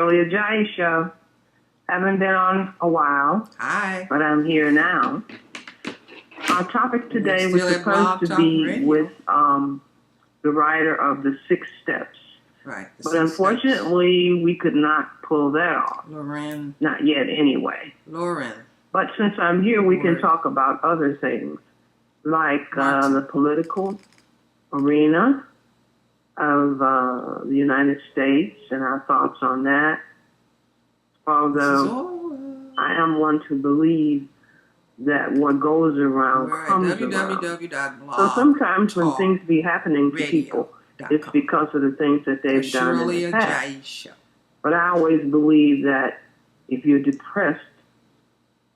Shirley Ajayi Show. Haven't been on a while. Hi. But I'm here now. Our topic today was supposed to be with the writer of The Six Steps. Right. But unfortunately, we could not pull that off. Lauren. Not yet, anyway. Lauren. But since I'm here, we can talk about other things, like the political arena of the United States and our thoughts on that. Although I am one to believe that what goes around comes around. So sometimes when things be happening to people, it's because of the things that they've done in the past. But I always believe that if you're depressed,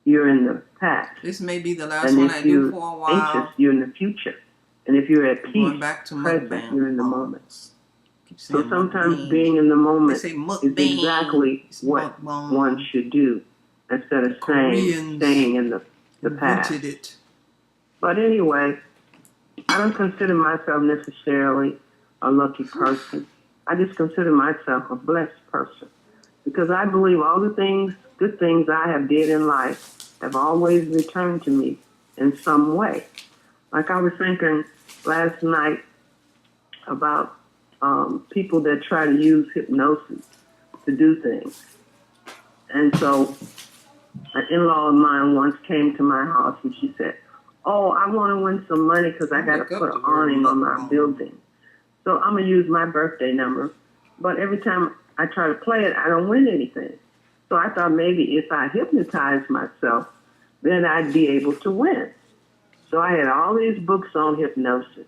you're in the past. This may be the last one I do for a while. And if you're anxious, you're in the future. And if you're at peace, present, you're in the moment. So sometimes being in the moment is exactly what one should do instead of staying in the past. But anyway, I don't consider myself necessarily a lucky person. I just consider myself a blessed person because I believe all the things, good things I have did in life have always returned to me in some way. Like I was thinking last night about people that try to use hypnosis to do things. And so an in-law of mine once came to my house and she said, "Oh, I want to win some money because I got to put an awning on my building. So I'm going to use my birthday number. But every time I try to play it, I don't win anything. So I thought maybe if I hypnotize myself, then I'd be able to win." So I had all these books on hypnosis.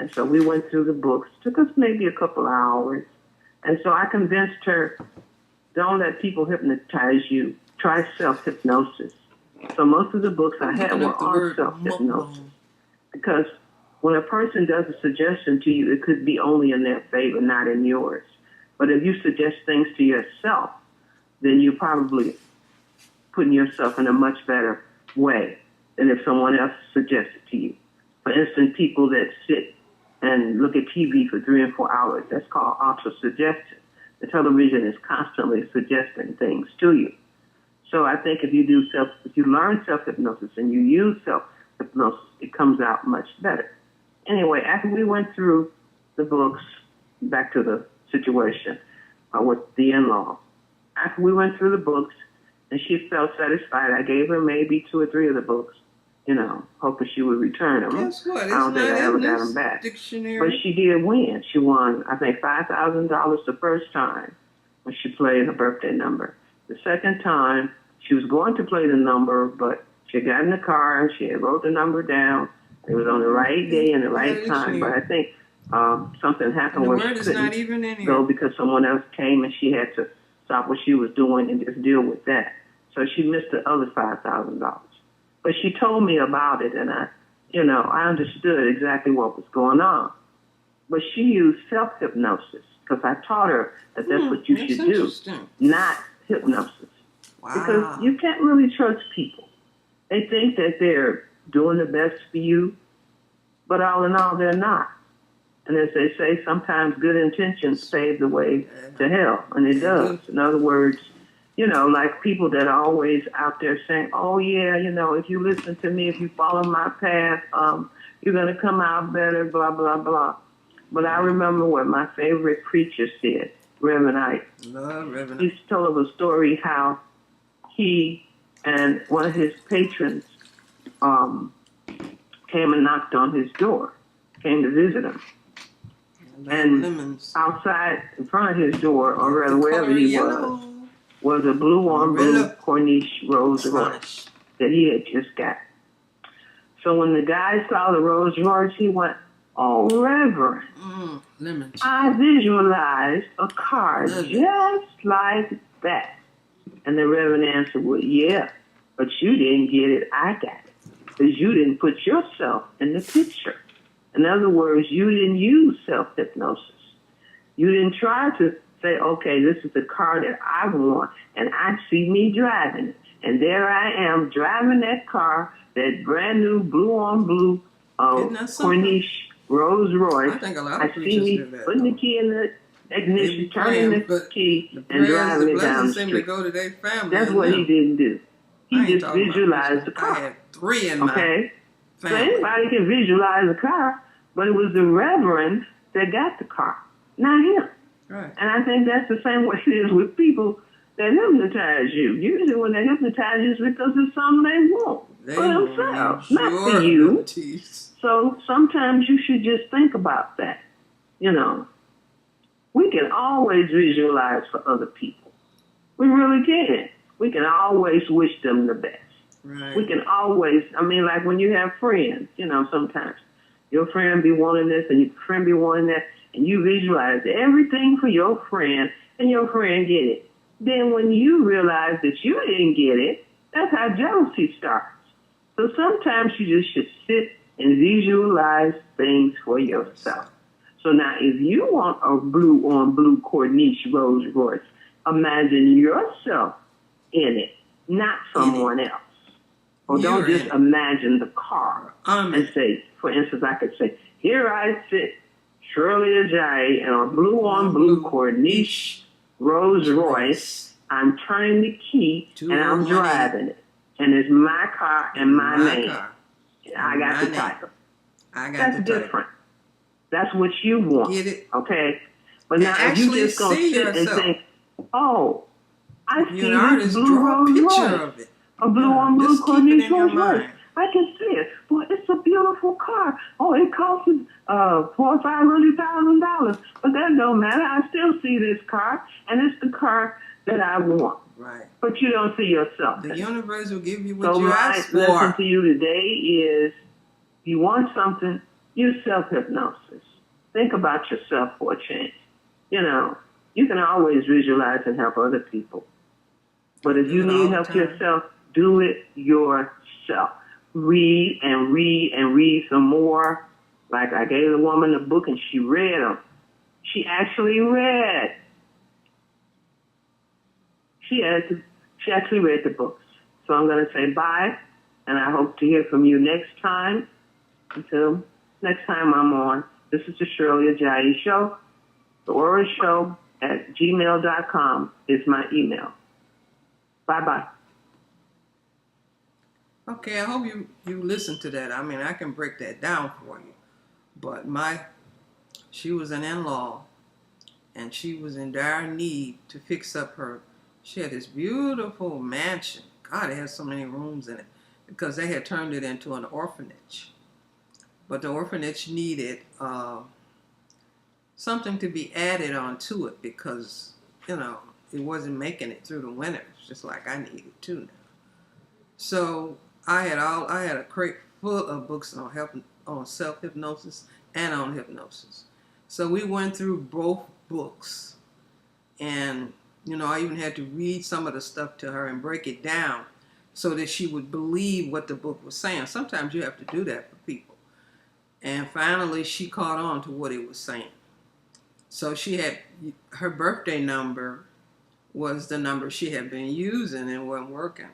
And so we went through the books. Took us maybe a couple hours. And so I convinced her, don't let people hypnotize you. Try self-hypnosis. So most of the books I had were on self-hypnosis. Because when a person does a suggestion to you, it could be only in their favor, not in yours. But if you suggest things to yourself, then you're probably putting yourself in a much better way than if someone else suggests it to you. For instance, people that sit and look at TV for 3 and 4 hours, that's called auto-suggestion. The television is constantly suggesting things to you. So I think if you learn self-hypnosis and you use self-hypnosis, it comes out much better. Anyway, after we went through the books, back to the situation with the in-law. After we went through the books and she felt satisfied, I gave her maybe 2 or 3 of the books, hoping she would return them. Guess what? I don't think I ever got them back. Dictionary. But she did win. She won, I think, $5,000 the first time when she played her birthday number. The second time, she was going to play the number, but she got in the car and she wrote the number down. It was on the right day and the right time, but I think something happened where she couldn't go because someone else came and she had to stop what she was doing and just deal with that. So she missed the other $5,000. But she told me about it, and I understood exactly what was going on. But she used self-hypnosis because I taught her that that's what you should do, not hypnosis. Wow. Because you can't really trust people. They think that they're doing the best for you, but all in all, they're not. And as they say, sometimes good intentions pave the way to hell, and it does. In other words, like people that are always out there saying, "Oh yeah, if you listen to me, if you follow my path, you're going to come out better, blah, blah, blah." But I remember what my favorite preacher said, Reverend Ike. He used to tell of a story how he and one of his patrons came and knocked on his door, came to visit him. And outside in front of his door, or rather wherever he was a blue on blue Corniche Rose Royce that he had just got. So when the guy saw the Rose Royce, he went, "Oh, Reverend, I visualized a car just like that." And the Reverend answered, "Well, yeah, but you didn't get it, I got it. Because you didn't put yourself in the picture. In other words, you didn't use self-hypnosis. You didn't try to say, okay, this is the car that I want, and I see me driving it. And there I am driving that car, that brand new blue on blue Corniche Rolls Royce. I think a lot I of see me putting the key in the ignition, turning the key, and driving it down the street. To go to their family. That's what he didn't do. He just visualized the car. I had 3 in my family. So anybody can visualize a car, but it was the reverend that got the car, not him. Right. And I think that's the same way it is with people that hypnotize you. Usually when they hypnotize you, it's because it's something they want for themselves, not for you. So sometimes you should just think about that. You know, we can always visualize for other people. We really can. We can always wish them the best. Right. We can always, I mean, like when you have friends, you know, sometimes your friend be wanting this and your friend be wanting that, and you visualize everything for your friend, and your friend get it. Then when you realize that you didn't get it, that's how jealousy starts. So sometimes you just should sit and visualize things for yourself. So now if you want a blue on blue Corniche Rolls Royce, imagine yourself in it, not someone else. Or don't just imagine the car and say, for instance, I could say, here I sit, Shirley Ajayi, in a blue on blue Corniche Rolls Royce. I'm turning the key and I'm driving it. And it's my car and my name. I got the title. That's different. That's what you want. Get it? Okay? But now if you just go sit and think, oh, I see this blue Rolls Royce. A blue on blue Corniche Rolls Royce. I can see it. Boy, it's a beautiful car. Oh, it costs $400,000 or $500,000. But that don't matter. I still see this car, and it's the car that I want. Right. But you don't see yourself. The universe will give you what you ask for. So my lesson to you today is, if you want something, use self-hypnosis. Think about yourself for a change. You know, you can always visualize and help other people. But if you need help yourself, do it yourself. Read and read and read some more. Like I gave the woman a book and she read them. She actually read. She actually read the books. So I'm going to say bye, and I hope to hear from you next time. Until next time I'm on, this is the Shirley Ajayi Show. The Aura Show at gmail.com is my email. Bye-bye. Okay, I hope you listen to that. I mean, I can break that down for you. But she was an in-law, and she was in dire need to fix up she had this beautiful mansion. God, it had so many rooms in it because they had turned it into an orphanage. But the orphanage needed something to be added onto it because, you know, it wasn't making it through the winters, just like I needed to now. So I had a crate full of books on self-hypnosis and on hypnosis. So we went through both books, and you know, I even had to read some of the stuff to her and break it down so that she would believe what the book was saying. Sometimes you have to do that for people. And finally, she caught on to what it was saying. So her birthday number was the number she had been using and wasn't working.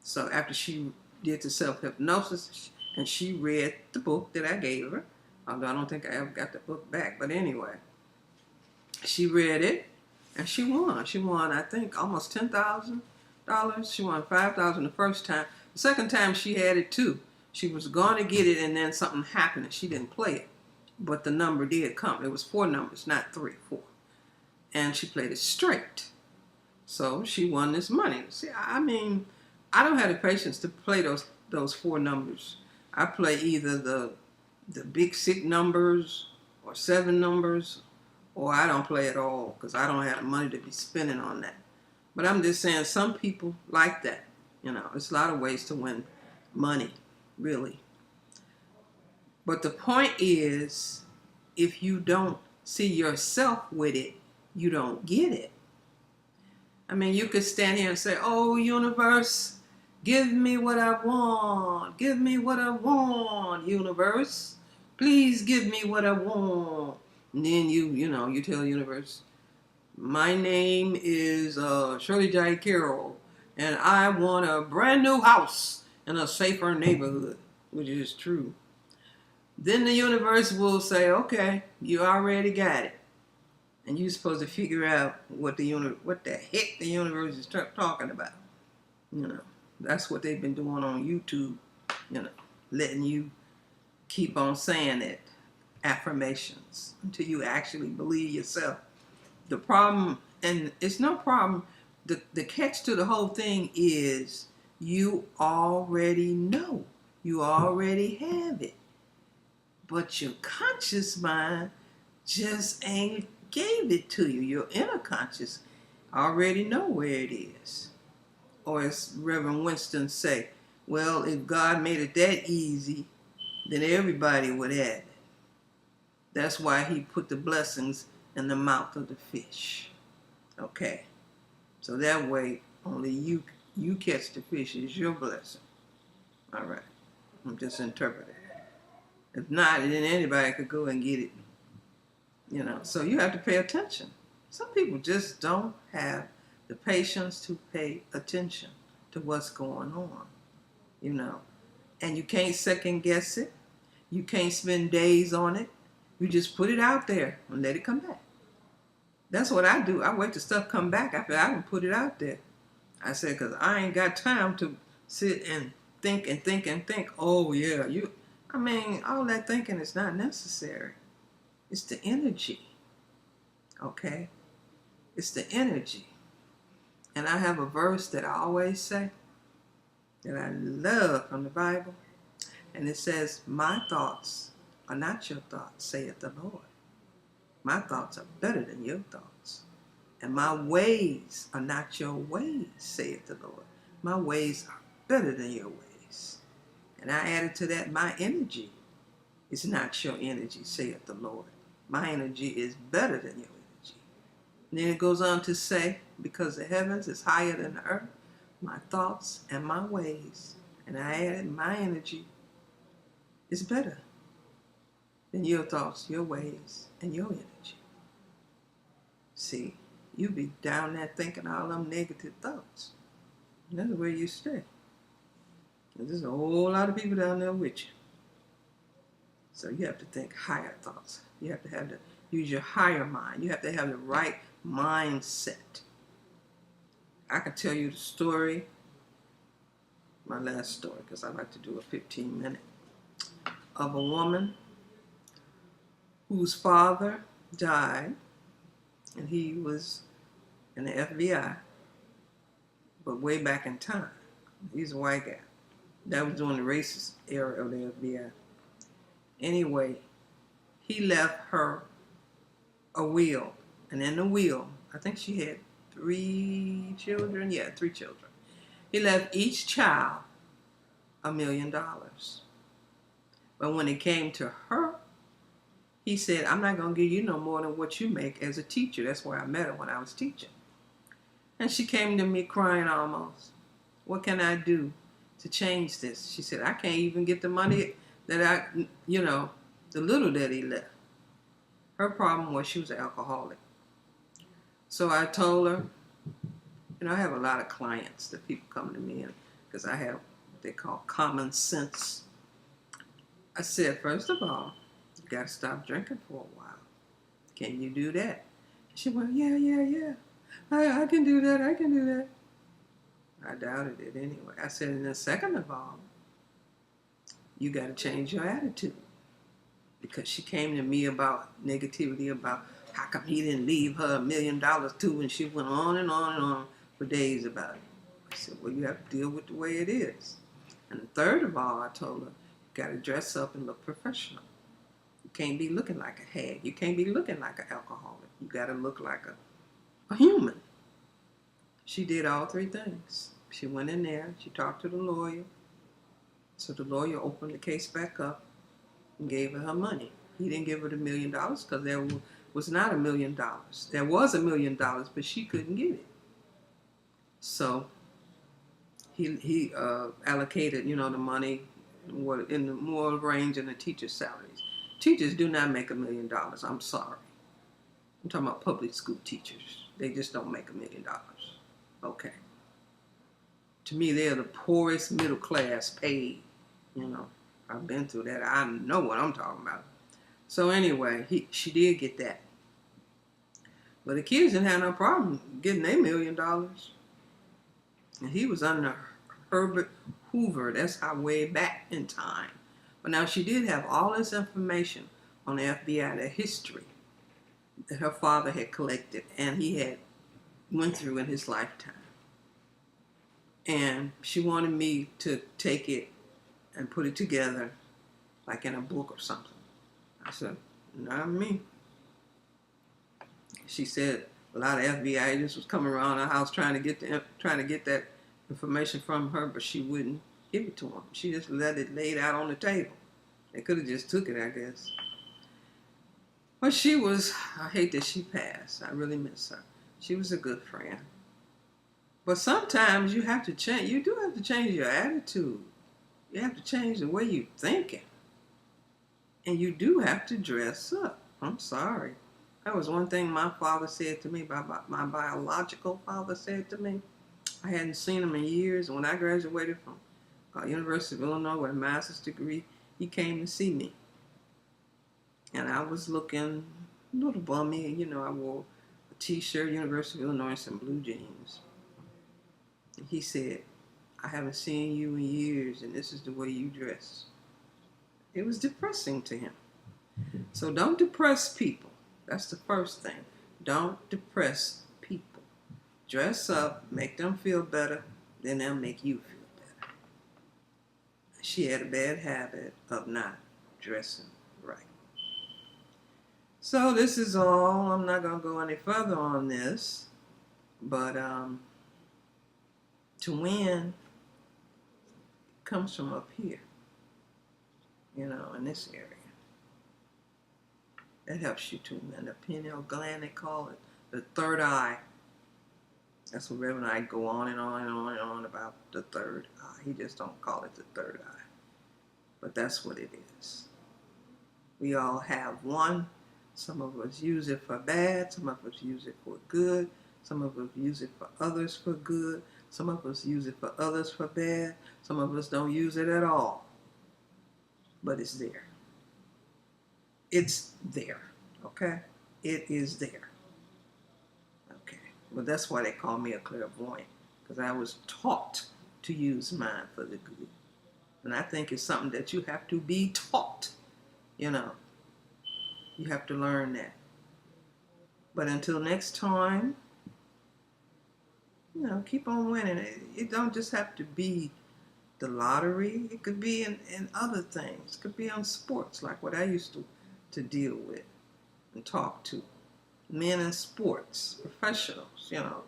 So after she did the self-hypnosis and she read the book that I gave her, although I don't think I ever got the book back, but anyway, she read it and she won. She won, I think, almost $10,000. She won $5,000 the first time. The second time she had it too. She was going to get it and then something happened and she didn't play it. But the number did come. It was 4 numbers, not 3, 4. And she played it straight. So she won this money. See, I mean, I don't have the patience to play those 4 numbers. I play either the big 6 numbers or 7 numbers, or I don't play at all because I don't have the money to be spending on that. But I'm just saying some people like that. You know, there's a lot of ways to win money, really. But the point is, if you don't see yourself with it, you don't get it. I mean, you could stand here and say, oh, universe, give me what I want. Give me what I want, universe. Please give me what I want. And then you tell the universe, my name is Shirley Ajayi Carroll, and I want a brand new house in a safer neighborhood, which is true. Then the universe will say, okay, you already got it. And you're supposed to figure out what the heck the universe is talking about. You know, that's what they've been doing on YouTube. You know, letting you keep on saying it, affirmations, until you actually believe yourself. The problem, and it's no problem, the catch to the whole thing is you already know. You already have it. But your conscious mind just ain't gave it to you. Your inner conscious already know where it is. Or as Reverend Winston say, well, if God made it that easy, then everybody would have it. That's why he put the blessings in the mouth of the fish. Okay? So that way, only you catch the fish is your blessing. All right. I'm just interpreting. If not, then anybody could go and get it. You know, so you have to pay attention. Some people just don't have the patience to pay attention to what's going on, you know. And you can't second guess it. You can't spend days on it. You just put it out there and let it come back. That's what I do. I wait till stuff come back after I can put it out there. I said, because I ain't got time to sit and think and think and think. Oh, yeah, all that thinking is not necessary. It's the energy, okay? It's the energy. And I have a verse that I always say that I love from the Bible. And it says, my thoughts are not your thoughts, saith the Lord. My thoughts are better than your thoughts. And my ways are not your ways, saith the Lord. My ways are better than your ways. And I added to that, my energy is not your energy, saith the Lord. My energy is better than your energy. And then it goes on to say, because the heavens is higher than the earth, my thoughts and my ways, and I added my energy is better than your thoughts, your ways, and your energy. See, you be down there thinking all them negative thoughts. And that's where you stay. And there's a whole lot of people down there with you. So you have to think higher thoughts. You have to use your higher mind. You have to have the right mindset. I can tell you the story, my last story, because I like to do a 15-minute, of a woman whose father died, and he was in the FBI, but way back in time. He's a white guy. That was during the racist era of the FBI. Anyway, he left her a will, and in the will, I think she had 3 children. Yeah, 3 children. He left each child $1 million. But when it came to her, he said, I'm not going to give you no more than what you make as a teacher. That's where I met her, when I was teaching. And she came to me crying almost. What can I do to change this? She said, I can't even get the money that the little that he left. Her problem was she was an alcoholic. So I told her, I have a lot of clients that people come to me because I have what they call common sense. I said, first of all, you got to stop drinking for a while. Can you do that? She went, yeah. I can do that. I doubted it anyway. I said, and then second of all, you got to change your attitude. Because she came to me about negativity, about how come he didn't leave her $1 million too, and she went on and on and on for days about it. I said, well, you have to deal with the way it is. And third of all, I told her, you got to dress up and look professional. You can't be looking like a hag. You can't be looking like an alcoholic. You got to look like a human. She did all 3 things. She went in there, she talked to the lawyer. So the lawyer opened the case back up and gave her money. He didn't give her the $1 million because there was not $1 million. There was $1 million, but she couldn't get it. So he allocated, the money in the more range in the teacher's salaries. Teachers do not make $1 million. I'm sorry. I'm talking about public school teachers. They just don't make $1 million. Okay. To me, they're the poorest middle class paid. I've been through that. I know what I'm talking about. So anyway, she did get that. But the kids didn't have no problem getting $1 million. And he was under Herbert Hoover. That's how way back in time. But now she did have all this information on the FBI, the history that her father had collected and he had went through in his lifetime. And she wanted me to take it and put it together like in a book or something. I said, not me. She said a lot of FBI agents was coming around her house trying to get that information from her, but she wouldn't give it to them. She just let it laid out on the table. They could have just took it, I guess. But I hate that she passed. I really miss her. She was a good friend. But sometimes you have to change. You do have to change your attitude. You have to change the way you're thinking. And you do have to dress up. I'm sorry. That was one thing my father said to me, my biological father said to me. I hadn't seen him in years. And when I graduated from University of Illinois with a master's degree, he came to see me. And I was looking a little bummy. You know, I wore a t-shirt, University of Illinois, and some blue jeans. And he said, I haven't seen you in years, and this is the way you dress. It was depressing to him. So don't depress people. That's the first thing. Don't depress people. Dress up, make them feel better, then they'll make you feel better. She had a bad habit of not dressing right. So this is all. I'm not going to go any further on this. But to win comes from up here. You know, in this area. That helps you to win. The pineal gland, they call it. The third eye. That's what Reverend I go on and on and on and on about the third eye. He just don't call it the third eye. But that's what it is. We all have one. Some of us use it for bad. Some of us use it for good. Some of us use it for others for good. Some of us use it for others for bad. Some of us don't use it at all. But it's there. It's there. Okay? It is there. Okay. Well, that's why they call me a clairvoyant. Because I was taught to use mine for the good. And I think it's something that you have to be taught. You know. You have to learn that. But until next time, you know, keep on winning. It don't just have to be the lottery. It could be in other things. It could be on sports, like what I used to deal with and talk to. Men in sports, professionals, you know.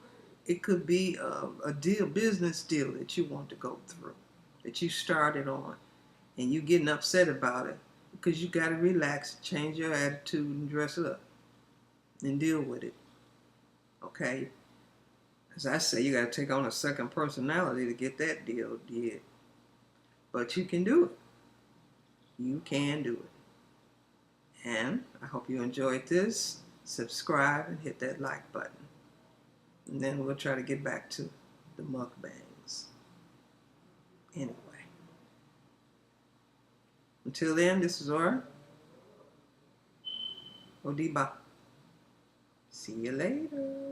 It could be a business deal that you want to go through, that you started on, and you getting upset about it because you got to relax, change your attitude, and dress up and deal with it. Okay? As I say, you got to take on a second personality to get that deal did. But you can do it. You can do it. And I hope you enjoyed this. Subscribe and hit that like button. And then we'll try to get back to the mukbangs. Anyway. Until then, this is Ora Odiba. See you later.